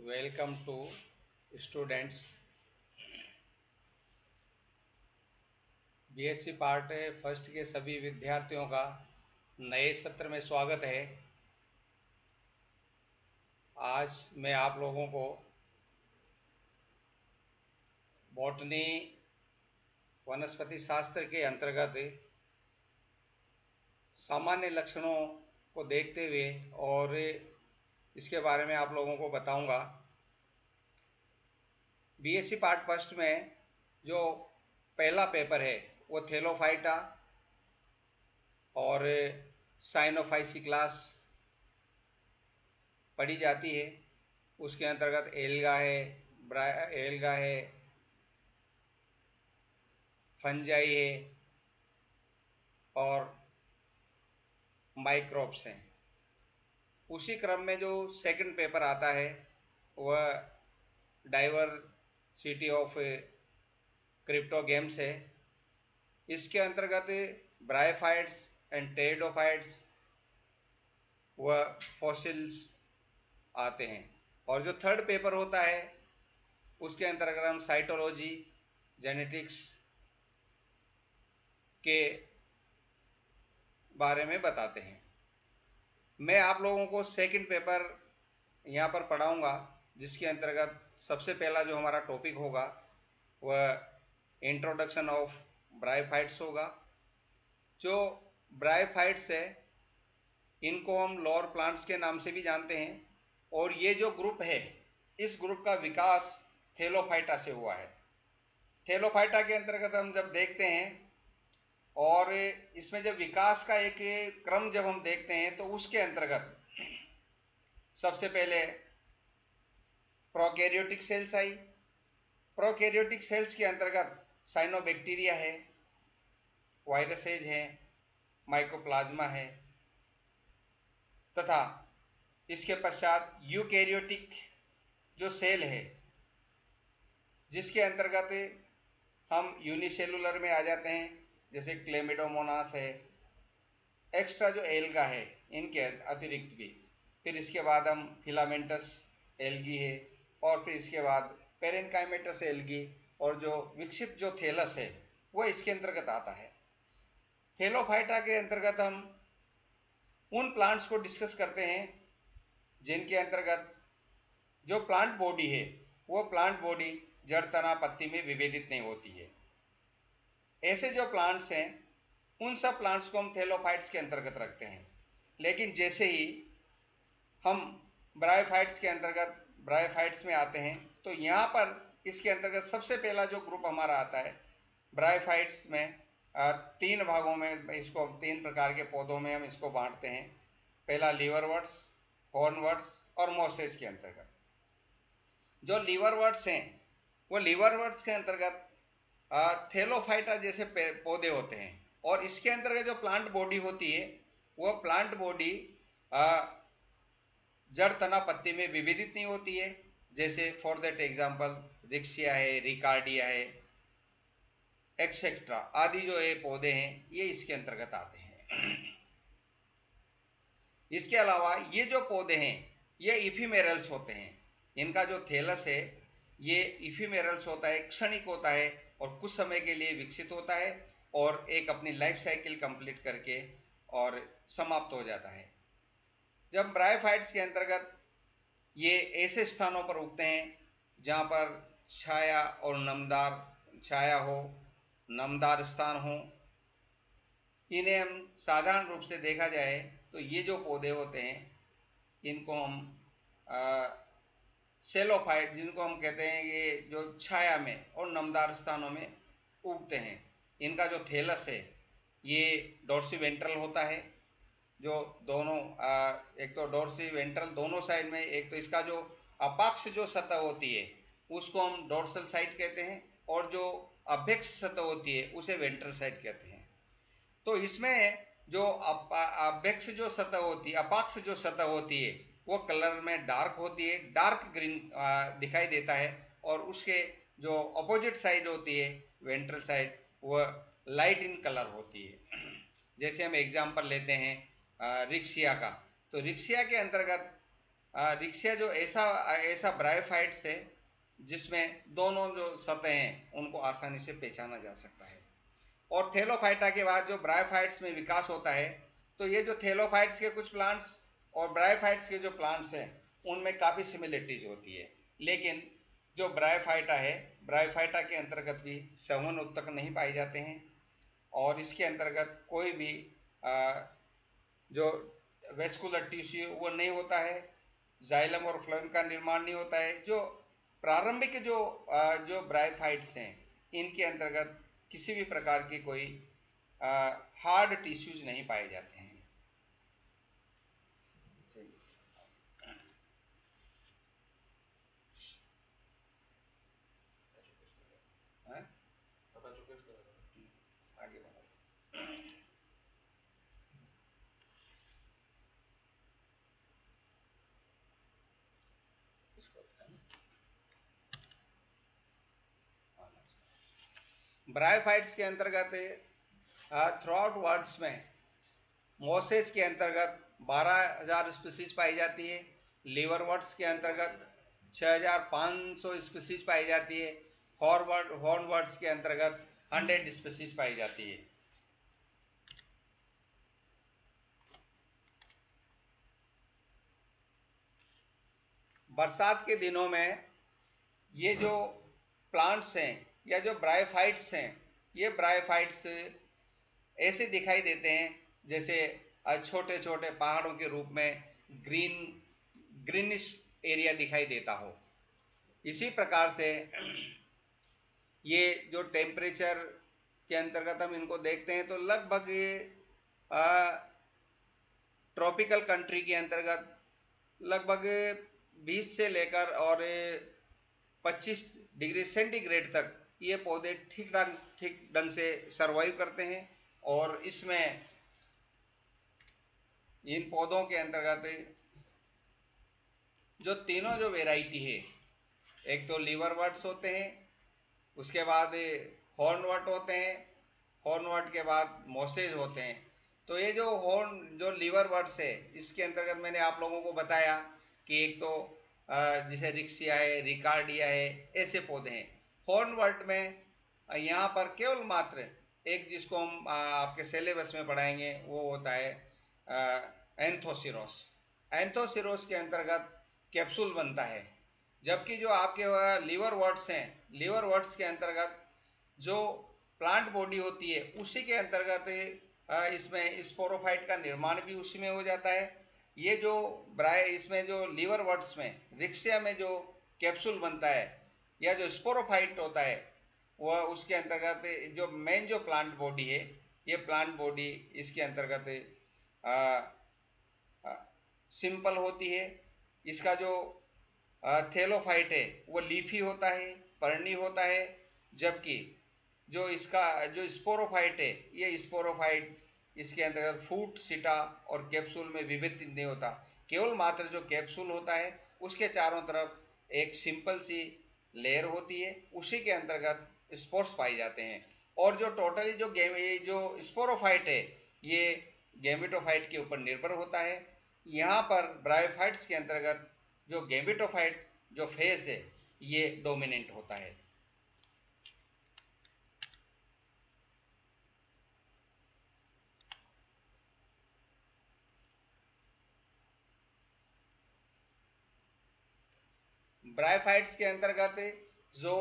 Welcome to students. BSc part first के सभी विद्यार्थियों का नए सत्र में स्वागत है। आज मैं आप लोगों को बॉटनी वनस्पति शास्त्र के अंतर्गत सामान्य लक्षणों को देखते हुए और इसके बारे में आप लोगों को बताऊंगा। बीएससी पार्ट फर्स्ट में जो पहला पेपर है वो थेलोफाइटा और साइनोफाइसी क्लास पढ़ी जाती है। उसके अंतर्गत एल्गा है, फंजाई है और माइक्रोब्स हैं। उसी क्रम में जो सेकंड पेपर आता है वह डाइवर्सिटी ऑफ क्रिप्टोगेम्स है। इसके अंतर्गत ब्रायोफाइट्स एंड टेरिडोफाइट्स व फॉसिल्स आते हैं। और जो थर्ड पेपर होता है उसके अंतर्गत हम साइटोलॉजी, जेनेटिक्स के बारे में बताते हैं। मैं आप लोगों को सेकंड पेपर यहाँ पर पढ़ाऊँगा, जिसके अंतर्गत सबसे पहला जो हमारा टॉपिक होगा वह इंट्रोडक्शन ऑफ ब्रायोफाइट्स होगा। जो ब्रायोफाइट्स है इनको हम लोअर प्लांट्स के नाम से भी जानते हैं, और ये जो ग्रुप है इस ग्रुप का विकास थेलोफाइटा से हुआ है। थेलोफाइटा के अंतर्गत हम जब देखते हैं और इसमें जब विकास का एक क्रम जब हम देखते हैं तो उसके अंतर्गत सबसे पहले प्रोकैरियोटिक सेल्स आई। प्रोकैरियोटिक सेल्स के अंतर्गत साइनोबैक्टीरिया है, वायरसेज है, माइकोप्लाज्मा है, तथा इसके पश्चात यूकैरियोटिक जो सेल है जिसके अंतर्गत हम यूनिसेलुलर में आ जाते हैं, जैसे क्लेमिडोमोनास है, एक्स्ट्रा जो एल्गा है इनके अतिरिक्त भी। फिर इसके बाद हम फिलामेंटस एल्गी है, और फिर इसके बाद पेरेनकाइमेटस एल्गी, और जो विकसित जो थैलस है वो इसके अंतर्गत आता है। थेलोफाइटा के अंतर्गत हम उन प्लांट्स को डिस्कस करते हैं जिनके अंतर्गत जो प्लांट बॉडी है वो प्लांट बॉडी जड़, तना, पत्ती में विभेदित नहीं होती है। ऐसे जो प्लांट्स हैं उन सब प्लांट्स को हम थेलोफाइट्स के अंतर्गत रखते हैं। लेकिन जैसे ही हम ब्रायोफाइट्स के अंतर्गत ब्रायोफाइट्स में आते हैं तो यहाँ पर इसके अंतर्गत सबसे पहला जो ग्रुप हमारा आता है ब्रायोफाइट्स में, तीन भागों में इसको, तीन प्रकार के पौधों में हम इसको बांटते हैं। पहला लीवरवर्ट्स, हॉर्नवर्ट्स और मोसेज के अंतर्गत। जो लीवरवर्ट्स हैं वो लीवरवर्ट्स के अंतर्गत थेलोफाइटा जैसे पौधे होते हैं, और इसके अंतर्गत जो प्लांट बॉडी होती है वो प्लांट बॉडी जड़, तना, पत्ती में विभेदित नहीं होती है। जैसे फॉर दैट एग्जांपल रिक्सिया है, रिकार्डिया है, एक्सेट्रा आदि जो ये पौधे हैं ये इसके अंतर्गत आते हैं। इसके अलावा ये जो पौधे हैं ये इफिमेरल्स होते हैं। इनका जो थैलस है ये इफिमेरल्स होता है, क्षणिक होता है और कुछ समय के लिए विकसित होता है और एक अपनी लाइफ साइकिल कंप्लीट करके और समाप्त हो जाता है। जब ब्रायोफाइट्स के अंतर्गत ये ऐसे स्थानों पर उगते हैं जहाँ पर छाया और नमदार छाया हो, नमदार स्थान हो। इन्हें हम साधारण रूप से देखा जाए तो ये जो पौधे होते हैं इनको हम सेलोफाइट, जिनको हम कहते हैं, ये जो छाया में और नमदार स्थानों में उगते हैं। इनका जो थैलस है ये डोर्सी वेंट्रल होता है, जो दोनों एक तो डोर्सी वेंट्रल दोनों साइड में, एक तो इसका जो अपाक्ष जो सतह होती है उसको हम डोर्सल साइड कहते हैं, और जो अभ्यक्ष सतह होती है उसे वेंट्रल साइड कहते हैं। तो इसमें जो अभ्यक्ष जो सतह होती है, अपाक्ष जो सतह होती है वो कलर में डार्क होती है, डार्क ग्रीन दिखाई देता है, और उसके जो अपोजिट साइड होती है वेंट्रल साइड वह लाइट इन कलर होती है। जैसे हम एग्जांपल लेते हैं रिक्सिया का, तो रिक्सिया के अंतर्गत रिक्सिया जो ऐसा ऐसा ब्रायोफाइट्स है जिसमें दोनों जो सतहें हैं उनको आसानी से पहचाना जा सकता है। और थैलोफाइटा के बाद जो ब्रायोफाइट्स में विकास होता है, तो ये जो थैलोफाइट्स के कुछ प्लांट्स और ब्रायोफाइट्स के जो प्लांट्स हैं उनमें काफ़ी सिमिलरिटीज होती है, लेकिन जो ब्रायोफाइटा है, ब्रायोफाइटा के अंतर्गत भी संवहन उत्तक नहीं पाए जाते हैं और इसके अंतर्गत कोई भी जो वेस्कुलर टिश्यू वो नहीं होता है, जाइलम और फ्लोएम का निर्माण नहीं होता है। जो प्रारंभिक जो ब्रायोफाइट्स हैं इनके अंतर्गत किसी भी प्रकार की कोई हार्ड टिश्यूज नहीं पाए जाते हैं। आगे बढ़ो। ब्रायोफाइट्स के अंतर्गत थ्रू आउट वर्ल्ड्स में मोसेस के अंतर्गत 12,000 स्पीसीज पाई जाती है, लीवरवर्ट्स के अंतर्गत 6,500 स्पीसीज पाई जाती है, हॉर्नवर्ट्स के अंतर्गत 100 स्पीसीज पाई जाती है। बरसात के दिनों में ये जो प्लांट्स हैं या जो ब्रायोफाइट्स हैं, ये ब्रायोफाइट्स ऐसे दिखाई देते हैं जैसे छोटे छोटे पहाड़ों के रूप में ग्रीनिश एरिया दिखाई देता हो। इसी प्रकार से ये जो टेम्परेचर के अंतर्गत हम इनको देखते हैं तो लगभग ये ट्रॉपिकल कंट्री के अंतर्गत लगभग 20 से लेकर और 25 डिग्री सेंटीग्रेड तक ये पौधे ठीक ढंग से सरवाइव करते हैं। और इसमें इन पौधों के अंतर्गत जो तीनों जो वेराइटी है, एक तो लीवरवर्ट्स होते हैं, उसके बाद हॉर्नवर्ट होते हैं, हॉर्नवर्ट के बाद मोसेज होते हैं। तो ये जो लीवरवर्ट्स है इसके अंतर्गत मैंने आप लोगों को बताया कि एक तो जैसे रिक्सिया है, रिकार्डिया है, ऐसे पौधे हैं। हॉर्नवर्ट में यहाँ पर केवल मात्र एक जिसको हम आपके सिलेबस में पढ़ाएंगे वो होता है एंथोसिरोस। एंथोसिरोस के अंतर्गत कैप्सूल बनता है, जबकि जो आपके लीवरवर्ट्स हैं, लीवरवर्ट्स के अंतर्गत जो प्लांट बॉडी होती है उसी के अंतर्गत इसमें स्पोरोफाइट का निर्माण भी उसी में हो जाता है। ये जो इसमें जो लीवरवर्ट्स में रिक्सिया में जो कैप्सूल बनता है या जो स्पोरोफाइट होता है वह उसके अंतर्गत जो मेन जो प्लांट बॉडी है, ये प्लांट बॉडी इसके अंतर्गत सिंपल होती है। इसका जो थैलोफाइट है वो लीफी होता है, पर्णी होता है, जबकि जो इसका जो स्पोरोफाइट है ये स्पोरोफाइट इसके अंतर्गत फूट, सिटा और कैप्सूल में विभक्त नहीं होता। केवल मात्र जो कैप्सूल होता है उसके चारों तरफ एक सिंपल सी लेयर होती है, उसी के अंतर्गत स्पोर्स पाए जाते हैं। और जो टोटली जो स्पोरोफाइट है ये गैमेटोफाइट के ऊपर निर्भर होता है। यहाँ पर ब्रायोफाइट्स के अंतर्गत जो गैमेटोफाइट जो फेज है ये डोमिनेंट होता है। ब्रायोफाइट्स के अंतर्गत जो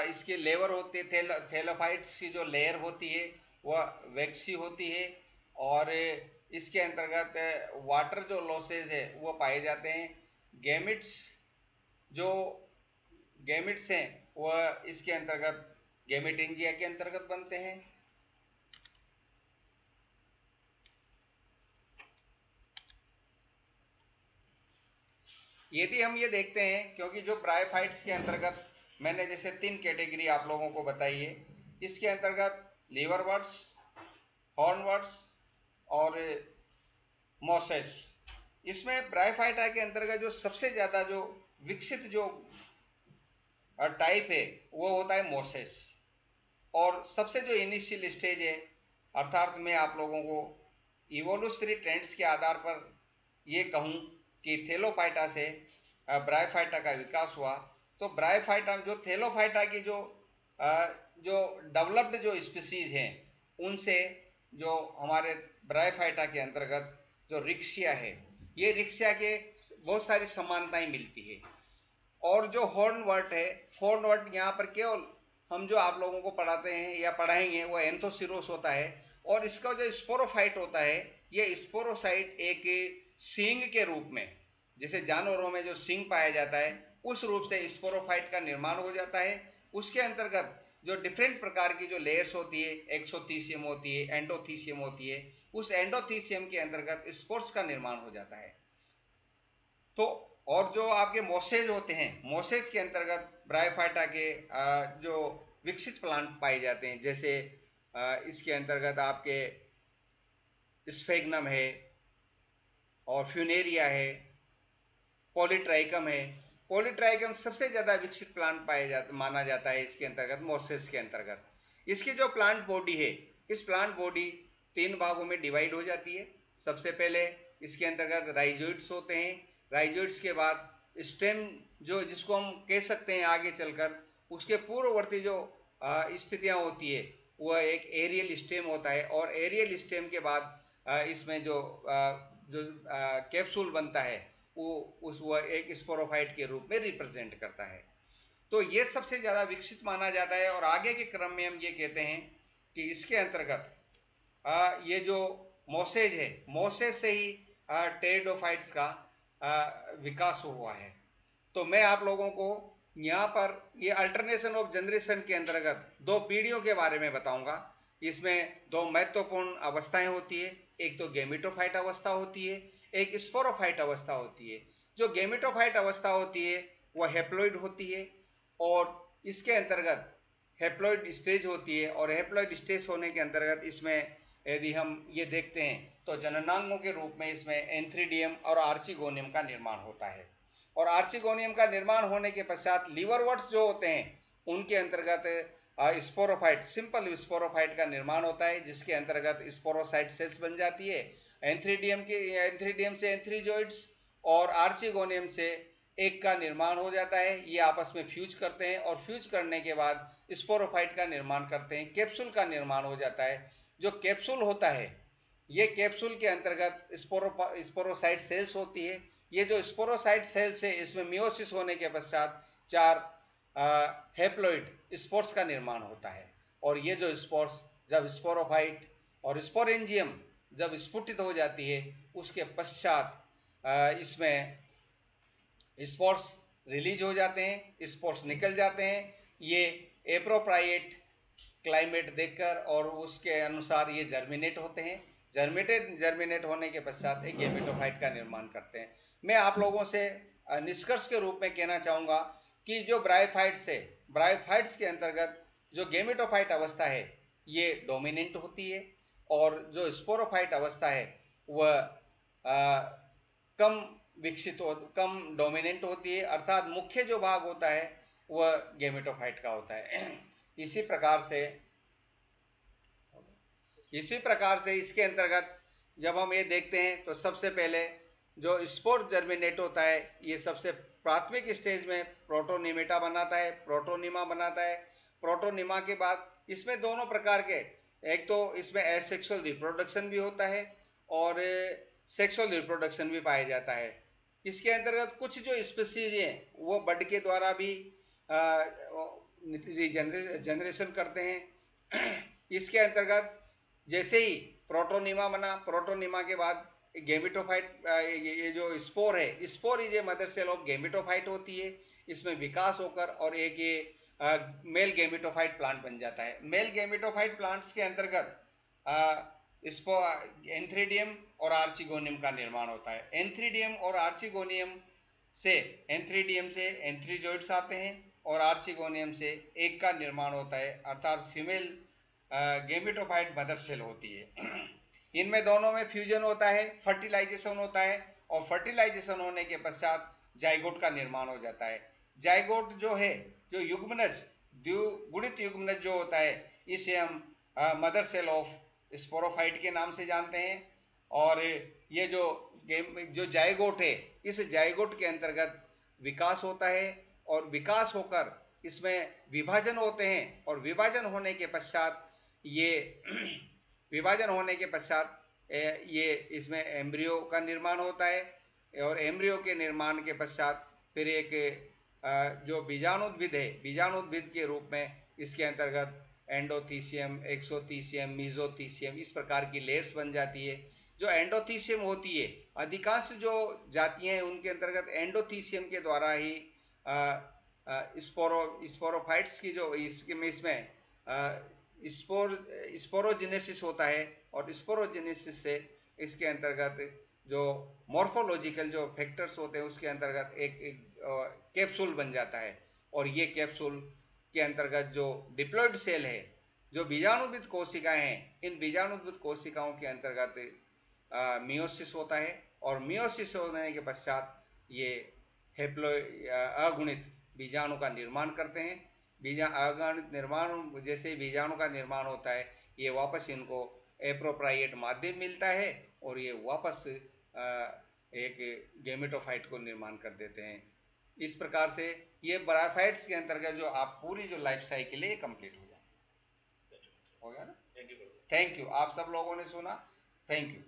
इसकी लेवर होती है, थैलोफाइट्स की जो लेयर होती है वह वैक्सी होती है और इसके अंतर्गत वाटर जो लॉसेज है वो पाए जाते हैं। गैमिट्स जो गैमिट्स हैं वह इसके अंतर्गत गैमेटेंजिया के अंतर्गत बनते हैं। यदि हम ये देखते हैं, क्योंकि जो ब्रायोफाइट्स के अंतर्गत मैंने जैसे 3 कैटेगरी आप लोगों को बताई है, इसके अंतर्गत लीवरवर्ट्स, हॉर्नवर्ट्स और मोसेस। इसमें ब्रायोफाइटा के अंतर्गत जो सबसे ज़्यादा जो विकसित जो टाइप है वो होता है मोसेस। और सबसे जो इनिशियल स्टेज है, अर्थात मैं आप लोगों को इवोल्यूशनरी ट्रेंड्स के आधार पर ये कहूँ कि थैलोफाइटा से ब्रायोफाइटा का विकास हुआ। तो ब्रायोफाइटा जो थैलोफाइटा की जो डेवलप्ड जो स्पीसीज हैं उनसे जो हमारे ब्रायोफाइटा के अंतर्गत जो रिक्शिया है, ये रिक्शिया के बहुत सारी समानताएं मिलती है। और जो हॉर्नवर्ट है, हॉर्नवर्ट यहाँ पर केवल हम जो आप लोगों को पढ़ाते हैं या पढ़ाएंगे वो एंथोसिरोस होता है। और इसका जो स्पोरोफाइट होता है, ये स्पोरोसाइट एक सींग के रूप में, जैसे जानवरों में जो सींग पाया जाता है उस रूप से स्पोरोफाइट का निर्माण हो जाता है। उसके अंतर्गत जो डिफरेंट प्रकार की जो लेयर्स होती है, एक्सोथीसियम होती है, एंडोथीसियम होती है, उस एंडोथीसियम के अंतर्गत स्पोर्स का निर्माण हो जाता है। तो और जो आपके मोसेज होते हैं, मोसेज के अंतर्गत ब्रायोफाइटा के जो विकसित प्लांट पाए जाते हैं, जैसे इसके अंतर्गत आपके स्फेग्नम है और फ्यूनेरिया है, पॉलीट्राइकम है। पॉलीट्राइकम सबसे ज्यादा विकसित प्लांट माना जाता है इसके अंतर्गत, मोसेस के अंतर्गत। इसकी जो प्लांट बॉडी है, इस प्लांट बॉडी 3 भागों में डिवाइड हो जाती है। सबसे पहले इसके अंतर्गत राइजोइड्स होते हैं। राइजोइड्स के बाद स्टेम, जो जिसको हम कह सकते हैं आगे चलकर उसके पूर्ववर्ती जो स्थितियां होती है, वह एक एरियल स्टेम होता है। और एरियल स्टेम के बाद इसमें जो कैप्सूल बनता है वह एक स्पोरोफाइट के रूप में रिप्रेजेंट करता है। तो ये सबसे ज्यादा विकसित माना जाता है। और आगे के क्रम में हम ये कहते हैं कि इसके अंतर्गत ये जो मोसेज है, मोसेज से ही टेरिडोफाइट्स का विकास हुआ है। तो मैं आप लोगों को यहाँ पर ये अल्टरनेशन ऑफ जनरेशन के अंतर्गत 2 पीढ़ियों के बारे में बताऊंगा। इसमें 2 महत्वपूर्ण अवस्थाएं होती है, एक तो गेमेटोफाइट अवस्था होती है, एक स्पोरोफाइट अवस्था होती है। जो गेमेटोफाइट अवस्था होती है वह हेप्लॉइड होती है और इसके अंतर्गत हेप्लॉइड स्टेज होती है। और हेप्लॉइड स्टेज होने के अंतर्गत इसमें यदि हम ये देखते हैं तो जननांगों के रूप में इसमें एंथ्रीडियम और आर्चिगोनियम का निर्माण होता है। और आर्चिगोनियम का निर्माण होने के पश्चात लिवरवर्ट्स जो होते हैं उनके अंतर्गत स्पोरोफाइट, सिंपल स्पोरोफाइट का निर्माण होता है, जिसके अंतर्गत स्पोरोसाइट सेल्स बन जाती है। एंथ्रीडियम से एंथ्रीजोइड्स और आर्चिगोनियम से एक का निर्माण हो जाता है। ये आपस में फ्यूज करते हैं और फ्यूज करने के बाद स्पोरोफाइट का निर्माण करते हैं, कैप्सूल का निर्माण हो जाता है। जो कैप्सूल होता है, ये कैप्सूल के अंतर्गत स्पोरोसाइट सेल्स होती है। ये जो स्पोरोसाइट सेल्स है, इसमें मियोसिस होने के पश्चात 4 हेप्लॉइड स्पोर्स का निर्माण होता है। और ये जो स्पोर्स जब स्पोरोफाइट और स्पोरेंजियम जब स्फुटित हो जाती है, उसके पश्चात इसमें स्पोर्स रिलीज हो जाते हैं, स्पोर्स निकल जाते हैं। ये एप्रोप्राइएट क्लाइमेट देखकर और उसके अनुसार ये जर्मिनेट होते हैं। जर्मिनेट होने के पश्चात एक गेमेटोफाइट का निर्माण करते हैं। मैं आप लोगों से निष्कर्ष के रूप में कहना चाहूँगा कि जो ब्रायोफाइट्स के अंतर्गत जो गेमेटोफाइट अवस्था है ये डोमिनेंट होती है और जो स्पोरोफाइट अवस्था है वह कम डोमिनेंट होती है, अर्थात मुख्य जो भाग होता है वह गेमेटोफाइट का होता है। इसी प्रकार से इसके अंतर्गत जब हम ये देखते हैं तो सबसे पहले जो स्पोर जर्मिनेट होता है, ये सबसे प्राथमिक स्टेज में प्रोटोनिमेटा बनाता है, प्रोटोनिमा बनाता है। प्रोटोनिमा के बाद इसमें दोनों प्रकार के, एक तो इसमें एसेक्सुअल रिप्रोडक्शन भी होता है और सेक्सुअल रिप्रोडक्शन भी पाया जाता है। इसके अंतर्गत कुछ जो स्पीसीज हैं वो बड के द्वारा भी जनरेशन करते हैं। इसके अंतर्गत जैसे ही प्रोटोनिमा बना, प्रोटोनिमा के बाद गेमेटोफाइट, ये जो स्पोर है, spore is a mother cell of gametophyte होती है। इसमें विकास होकर और एक ये मेल गेमेटोफाइट प्लांट बन जाता है। मेल गेमेटोफाइट प्लांट्स के अंतर्गत एंथ्रीडियम और आर्चिगोनियम का निर्माण होता है। एंथ्रीडियम और आर्चिगोनियम से एंथ्रीजोइड्स आते हैं और आर्चिगोनियम से एक का निर्माण होता है, अर्थात फीमेल गेमेटोफाइट मदर सेल होती है। इनमें दोनों में फ्यूजन होता है, फर्टिलाइजेशन होता है और फर्टिलाइजेशन होने के पश्चात जाइगोट का निर्माण हो जाता है। जाइगोट जो है, जो युग्मनज, द्विगुणित युग्मनज जो होता है, इसे हम मदर सेल ऑफ स्पोरोफाइट के नाम से जानते हैं। और ये जो जायगोट है, इस जायगोट के अंतर्गत विकास होता है और विकास होकर इसमें विभाजन होते हैं और विभाजन होने के पश्चात ये विभाजन होने के पश्चात ये इसमें एम्ब्रियो का निर्माण होता है और एम्ब्रियो के निर्माण के पश्चात फिर एक जो बीजाणुद्भिद है, बीजाणुद्भिद के रूप में इसके अंतर्गत एंडोथीसियम, एक्सोथीसियम, मीजोथीसियम इस प्रकार की लेयर्स बन जाती है। जो एंडोथीसियम होती है, अधिकांश जो जातियां हैं उनके अंतर्गत एंडोथीसियम के द्वारा ही स्पोरोफाइट्स की जो इसमें स्पोरोजेनेसिस होता है और स्पोरोजेनेसिस से इसके अंतर्गत जो मॉर्फोलॉजिकल जो फैक्टर्स होते हैं उसके अंतर्गत एक कैप्सूल बन जाता है और ये कैप्सूल के अंतर्गत जो डिप्लॉइड सेल है, जो बीजाणुविद कोशिकाएं हैं, इन बीजाणुविद कोशिकाओं के अंतर्गत मियोसिस होता है और मियोसिस होने के पश्चात ये अगुणित बीजाणु का निर्माण करते हैं। अगुणित निर्माण, जैसे बीजाणु का निर्माण होता है, ये वापस इनको एप्रोप्रिएट माध्यम मिलता है और ये वापस एक गेमेटोफाइट को निर्माण कर देते हैं। इस प्रकार से ये ब्रायोफाइट्स के अंतर्गत जो आप पूरी जो लाइफ साइकिल है ये कंप्लीट हो जाए। हो गया ना? Thank you. आप सब लोगों ने सुना, थैंक यू।